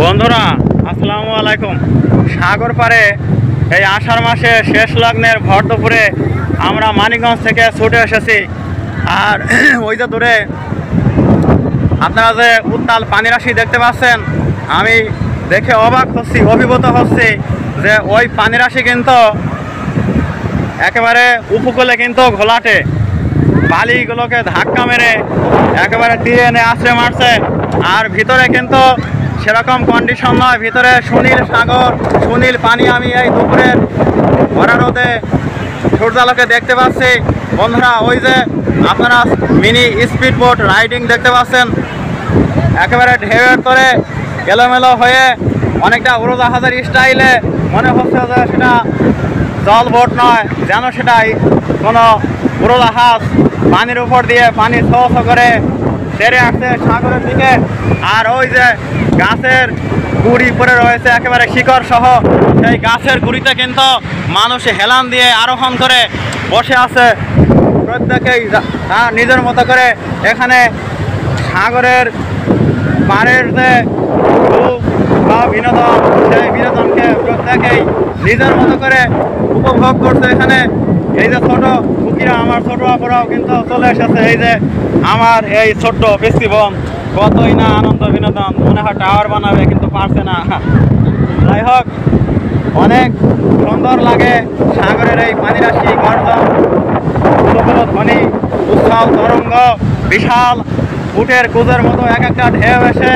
বন্ধুরা আসসালামু আলাইকুম। সাগর পাড়ে এই আষাঢ় মাসে শেষ লগ্নের ভর দুপুরে আমরা মানিকগঞ্জ থেকে ছুটে এসেছি। আর ওই যে দূরে আপনারা যে উত্তাল পানিরাশি দেখতে পাচ্ছেন, আমি দেখে অবাক হচ্ছি, অভিভূত হচ্ছি যে ওই পানিরাশি কিন্তু একেবারে উপকূলে কিন্তু ঘোলাটে, বালিগুলোকে ধাক্কা মেরে একেবারে তীরে এনে আশ্রয় মারছে। আর ভিতরে কিন্তু সেরকম কন্ডিশন নয়, ভিতরে সুনীল সাগর, সুনীল পানি। আমি এই দুপুরের ভরা রোদে সূর্যালোকে দেখতে পাচ্ছি। বন্ধুরা, ওই যে আপনারা মিনি স্পিড বোট রাইডিং দেখতে পাচ্ছেন, একেবারে ঢেউয়ের তরে এলোমেলো হয়ে অনেকটা উড়োজাহাজের স্টাইলে মনে হচ্ছে যে সেটা জল বোট নয়, যেন সেটাই কোনো উড়োজাহাজ পানির উপর দিয়ে পানি ছো ছো করে সেরে আসছে সাগরের দিকে। আর ওই যে গাছের গুড়ি পড়ে রয়েছে একেবারে শিকড় সহ, সেই গাছের গুড়িতে কিন্তু মানুষ হেলান দিয়ে আরোহণ করে বসে আছে। প্রত্যেকেই তার নিজের মতো করে এখানে সাগরের পাড়ের যে সুখ বা বিনোদন, সেই বিনোদনকে প্রত্যেকেই নিজের মতো করে উপভোগ করছে। এখানে এই যে ছোট কুকিরা, আমার ছোট আপুরাও কিন্তু চলে এসেছে। এই যে আমার এই ছোট্ট পিসি বোন, কতই না আনন্দ বিনোদন, মনে হয় টাওয়ার বানাবে কিন্তু পারছে না। যাই হোক, অনেক সুন্দর লাগে সাগরের এই পানিরাশি, গর্জন, ধ্বনি, উচ্ছল তরঙ্গ, বিশাল উটের কুজের মতো এক একটা ঢেউ এসে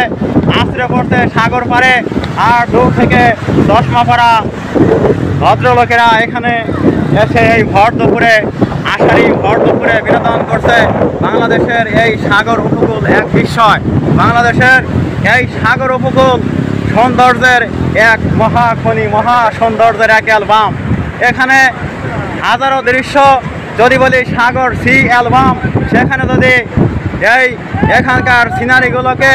আছড়ে পড়ছে সাগর পাড়ে। আর দূর থেকে চশমা পরা ভদ্রলোকেরা এখানে এসে এই ভর দুপুরে, আষাঢ়ি ভর দুপুরে বিনোদন করছে। বাংলাদেশের এই সাগর উপকূল এক বিস্ময়, বাংলাদেশের এই সাগর উপকূল সৌন্দর্যের এক মহাখনি, মহা সৌন্দর্যের এক অ্যালবাম। এখানে হাজারো দৃশ্য, যদি বলি সাগর সি অ্যালবাম, সেখানে যদি এখানকার সিনারিগুলোকে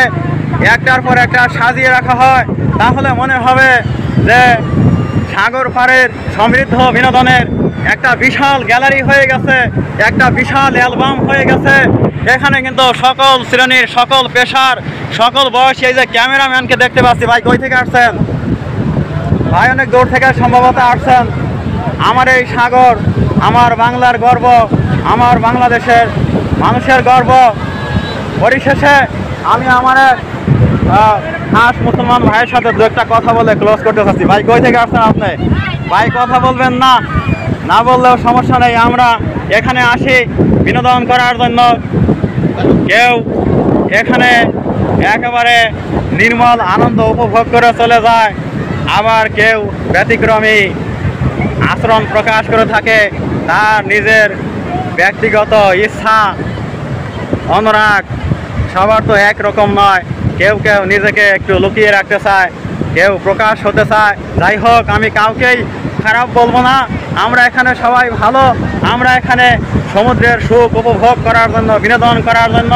একটার পর একটা সাজিয়ে রাখা হয়, তাহলে মনে হবে যে সাগর পাড়ের সমৃদ্ধ বিনোদনের একটা বিশাল গ্যালারি হয়ে গেছে, একটা বিশাল অ্যালবাম হয়ে গেছে। এখানে কিন্তু সকল শ্রেণীর, সকল পেশার, সকল বয়সী, এই যে ক্যামেরাম্যানকে দেখতে পাচ্ছি। ভাই কই থেকে আসছেন? ভাই অনেক দূর থেকে সম্ভবত আসছেন। আমার এই সাগর, আমার বাংলার গর্ব, আমার বাংলাদেশের মানুষের গর্ব। পরিশেষে আমি আমার খাস মুসলমান ভাইয়ের সাথে দু একটা কথা বলে ক্লোজ করতে চাচ্ছি। ভাই কই থেকে আসছেন আপনি? ভাই কথা বলবেন না? না বললেও সমস্যা নেই, আমরা এখানে আসি বিনোদন করার জন্য। কেউ এখানে একেবারে নির্মল আনন্দ উপভোগ করে চলে যায়, আবার কেউ ব্যতিক্রমী আচরণ প্রকাশ করে থাকে। তার নিজের ব্যক্তিগত ইচ্ছা, অনুরাগ সবার তো একরকম নয়। কেউ কেউ নিজেকে একটু লুকিয়ে রাখতে চায়, কেউ প্রকাশ হতে চায়। যাই হোক, আমি কাউকেই খারাপ বলবো না। আমরা এখানে সবাই ভালো। আমরা এখানে সমুদ্রের সুখ উপভোগ করার জন্য, বিনোদন করার জন্য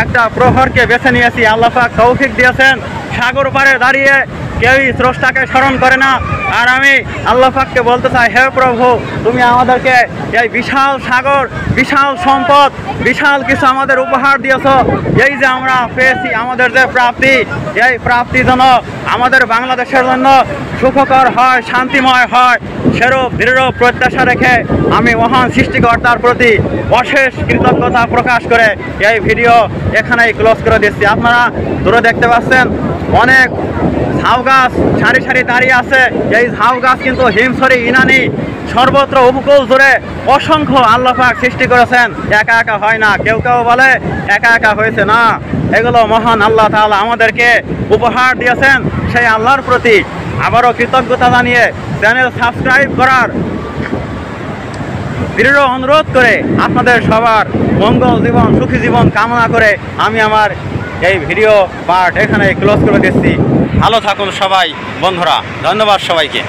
একটা প্রহরকে বেছে নিয়েছি। আল্লাহ পাক তৌফিক দিয়েছেন। সাগর পাড়ে দাঁড়িয়ে কেউই স্রষ্টাকে স্মরণ করে না। আর আমি আল্লাহ পাককে বলতে চাই, হে প্রভু, তুমি আমাদেরকে এই বিশাল সাগর, বিশাল সম্পদ, বিশাল কিছু আমাদের উপহার দিয়েছ। এই যে আমরা পেয়েছি, আমাদের যে প্রাপ্তি, এই প্রাপ্তি যেন আমাদের বাংলাদেশের জন্য সুখকর হয়, শান্তিময় হয়, সেরূপ দৃঢ় প্রত্যাশা রেখে আমি মহান সৃষ্টিকর্তার প্রতি অশেষ কৃতজ্ঞতা প্রকাশ করে এই ভিডিও এখানেই ক্লোজ করে দিচ্ছি। আপনারা দূরে দেখতে পাচ্ছেন অনেক ঝাউ গাছ সারি সারি দাঁড়িয়ে আছে। এই ঝাউ গাছ কিন্তু হিমছড়ি, ইনানি, সর্বত্র উপকূল জুড়ে অসংখ্য আল্লাহ পাক সৃষ্টি করেছেন। একা একা হয় না। কেউ কেউ বলে একা একা হয়েছে, না, এগুলো মহান আল্লাহ তাআলা আমাদেরকে উপহার দিয়েছেন। সেই আল্লাহর প্রতি আবারও কৃতজ্ঞতা জানিয়ে চ্যানেল সাবস্ক্রাইব করার দৃঢ় অনুরোধ করে আপনাদের সবার মঙ্গল জীবন, সুখী জীবন কামনা করে আমি আমার এই ভিডিও পার্ট এখানে ক্লোজ করে দিচ্ছি। ভালো থাকুন সবাই বন্ধুরা, ধন্যবাদ সবাইকে।